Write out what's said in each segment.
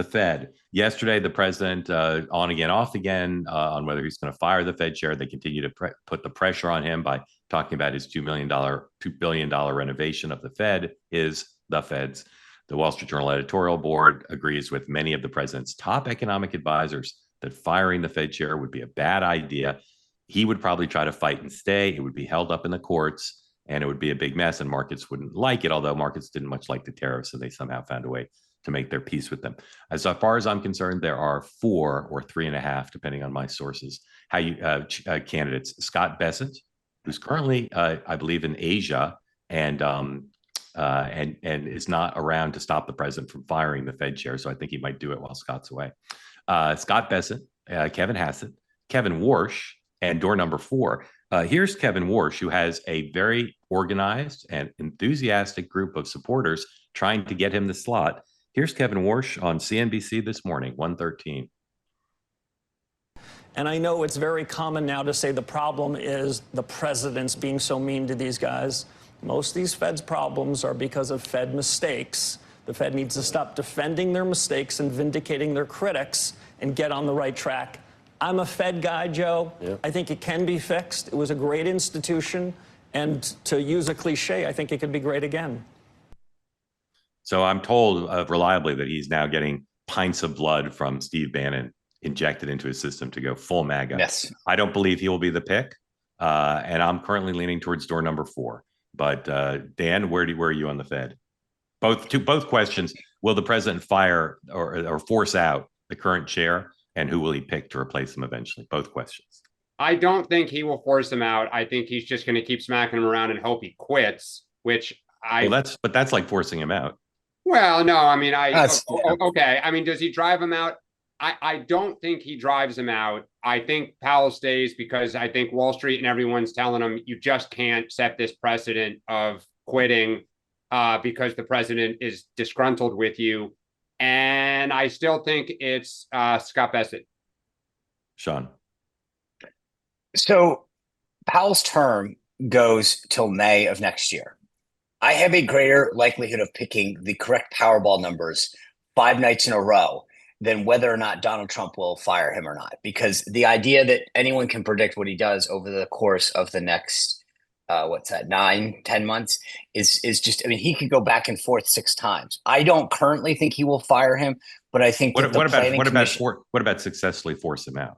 The Fed. Yesterday, the president on again, off again on whether he's going to fire the Fed chair. They continue to put the pressure on him by talking about his $2 billion renovation of the Fed, is the Fed's. The Wall Street Journal editorial board agrees with many of the president's top economic advisors that firing the Fed chair would be a bad idea. He would probably try to fight and stay. It would be held up in the courts, and it would be a big mess, and markets wouldn't like it, although markets didn't much like the tariffs, and they somehow found a way to make their peace with them. As far as I'm concerned, there are 4 or 3.5, depending on my sources, candidates. Scott Bessent, who's currently, I believe, in Asia, and is not around to stop the president from firing the Fed chair. So I think he might do it while Scott's away. Scott Bessent, Kevin Hassett, Kevin Warsh, and door number 4. Here's Kevin Warsh, who has a very organized and enthusiastic group of supporters trying to get him the slot. Here's Kevin Warsh on CNBC this morning, 1:13. And I know it's very common now to say the problem is the president's being so mean to these guys. Most of these Fed's problems are because of Fed mistakes. The Fed needs to stop defending their mistakes and vindicating their critics and get on the right track. I'm a Fed guy, Joe. Yeah. I think it can be fixed. It was a great institution. And to use a cliche, I think it could be great again. So I'm told reliably that he's now getting pints of blood from Steve Bannon injected into his system to go full MAGA. Yes. I don't believe he will be the pick. And I'm currently leaning towards door number 4. But Dan, where are you on the Fed? Both questions. Will the president fire or force out the current chair? And who will he pick to replace him eventually? Both questions. I don't think he will force him out. I think he's just going to keep smacking him around and hope he quits, that's like forcing him out. Well, no, I mean, okay. I mean, does he drive him out? I don't think he drives him out. I think Powell stays because I think Wall Street and everyone's telling him you just can't set this precedent of quitting because the president is disgruntled with you. And I still think it's Scott Bessent. Sean. So Powell's term goes till May of next year. I have a greater likelihood of picking the correct Powerball numbers 5 nights in a row than whether or not Donald Trump will fire him or not. Because the idea that anyone can predict what he does over the course of the next, 9-10 months is just, I mean, he could go back and forth 6 times. I don't currently think he will fire him, but I think what about successfully force him out?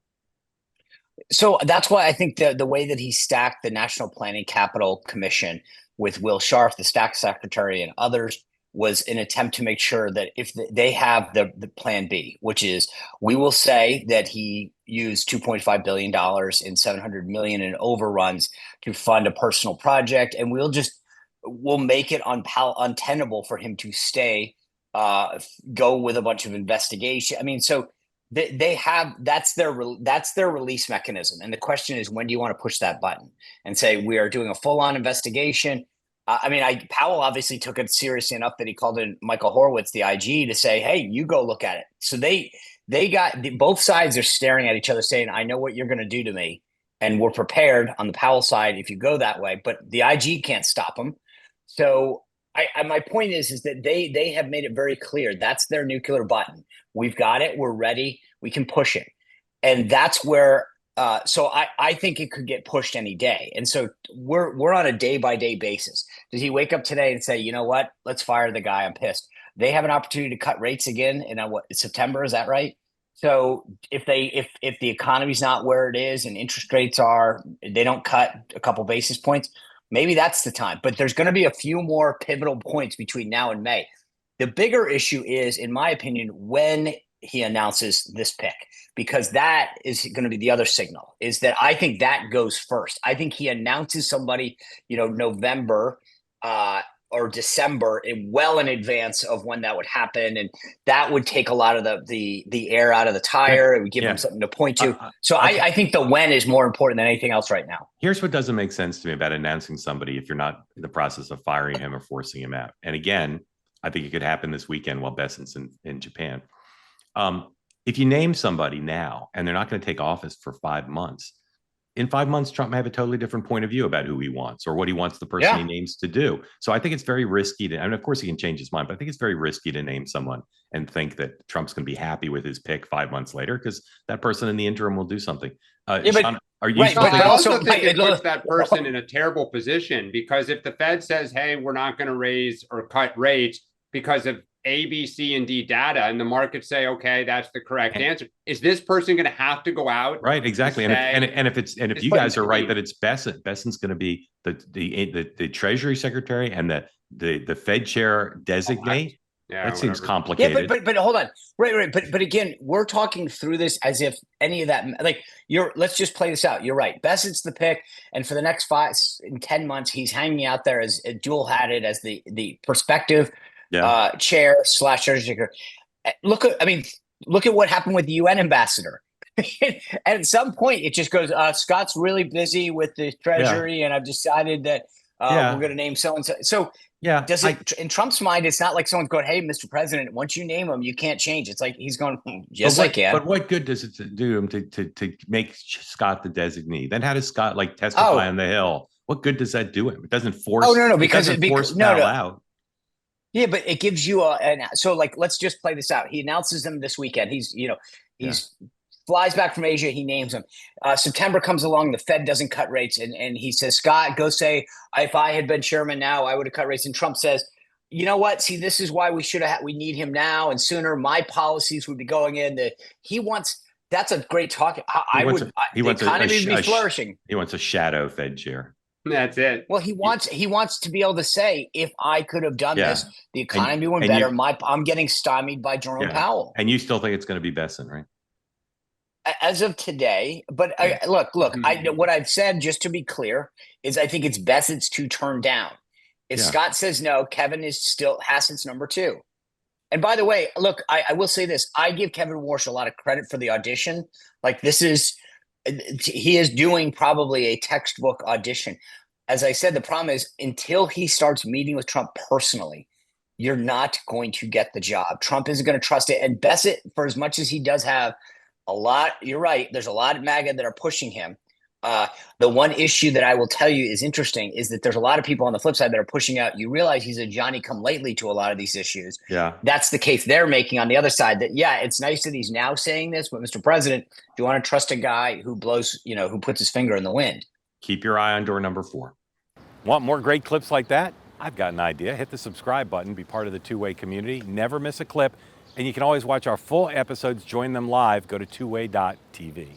So that's why I think the way that he stacked the National Planning Capital Commission with Will Scharf, the staff secretary, and others was an attempt to make sure that if they have the plan B, which is we will say that he used $2.5 billion and $700 million in overruns to fund a personal project, and we'll make it untenable for him to stay, go with a bunch of investigation. I mean, so they have that's their release mechanism, and the question is, when do you want to push that button and say we are doing a full-on investigation? Powell obviously took it seriously enough that he called in Michael Horowitz, the IG, to say, "Hey, you go look at it." So both sides are staring at each other, saying, "I know what you're going to do to me, and we're prepared on the Powell side if you go that way." But the IG can't stop them. So my point is that they have made it very clear that's their nuclear button. We've got it. We're ready. We can push it, and that's where. So I think it could get pushed any day. And so we're on a day-by-day basis. Does he wake up today and say, you know what, let's fire the guy, I'm pissed? They have an opportunity to cut rates again in September, is that right? So if the economy's not where it is and interest rates they don't cut a couple basis points, maybe that's the time. But there's going to be a few more pivotal points between now and May. The bigger issue is, in my opinion, when he announces this pick, because that is going to be the other signal, is that I think that goes first. I think he announces somebody, November or December, well in advance of when that would happen. And that would take a lot of the air out of the tire. It would give him something to point to. So I think the when is more important than anything else right now. Here's what doesn't make sense to me about announcing somebody if you're not in the process of firing him or forcing him out. And again, I think it could happen this weekend while Bessent's in Japan. If you name somebody now and they're not going to take office for 5 months, in 5 months, Trump may have a totally different point of view about who he wants or what he wants the person he names to do. So I think it's very risky to, and of course he can change his mind, but I think it's very risky to name someone and think that Trump's going to be happy with his pick 5 months later, because that person in the interim will do something. Sean, are you? Right, I also think it puts that person in a terrible position, because if the Fed says, hey, we're not going to raise or cut rates because of A, B, C, and D data, and the markets say, okay, that's the correct answer, is this person going to have to go out? Right, exactly. And if you guys are right that it's Bessent's going to be the Treasury Secretary and the Fed chair designate. That seems complicated. Yeah, but hold on. Right. But again, we're talking through this as if any of that, like, let's just play this out. You're right. Bessett's the pick. And for the next 5 and 10 months, he's hanging out there as dual hatted as the prospective chair / Treasury Secretary. Look at what happened with the UN ambassador. And at some point, it just goes, Scott's really busy with the Treasury, and I've decided that we're going to name so-and-so. So, does it in Trump's mind? It's not like someone's going, "Hey, Mr. President, once you name him, you can't change." It's like he's going, "Yes, I can." But what good does it do him to make Scott the designee? Then how does Scott testify on the Hill? What good does that do him? It doesn't force. Oh no, because Powell out. Yeah, but it gives you let's just play this out. He announces them this weekend. He's flies back from Asia. He names him. September comes along. The Fed doesn't cut rates. And he says, Scott, go say, if I had been chairman now, I would have cut rates. And Trump says, you know what? See, this is why we need him now and sooner. My policies would be going in. That's a great talk. The economy would be flourishing. He wants a shadow Fed chair. That's it. Well, he wants to be able to say, if I could have done this, the economy went better. I'm getting stymied by Jerome Powell. And you still think it's going to be Bessent, right? As of today, but look. What I've said, just to be clear, is I think it's Bessett's to turn down. If Scott says no, Kevin is still Hassan's number 2. And by the way, look, I will say this: I give Kevin Warsh a lot of credit for the audition. He is doing probably a textbook audition. As I said, the problem is until he starts meeting with Trump personally, you're not going to get the job. Trump isn't going to trust it. And Bessent, for as much as he does have a lot, you're right, there's a lot of MAGA that are pushing him. The one issue that I will tell you is interesting is that there's a lot of people on the flip side that are pushing out. You realize he's a Johnny-come-lately to a lot of these issues. Yeah, that's the case they're making on the other side. That it's nice that he's now saying this, but Mr. President, do you want to trust a guy who blows, who puts his finger in the wind? Keep your eye on door number 4. Want more great clips like that? I've got an idea. Hit the subscribe button, be part of the two-way community, never miss a clip, and you can always watch our full episodes, join them live. Go to twoway.tv.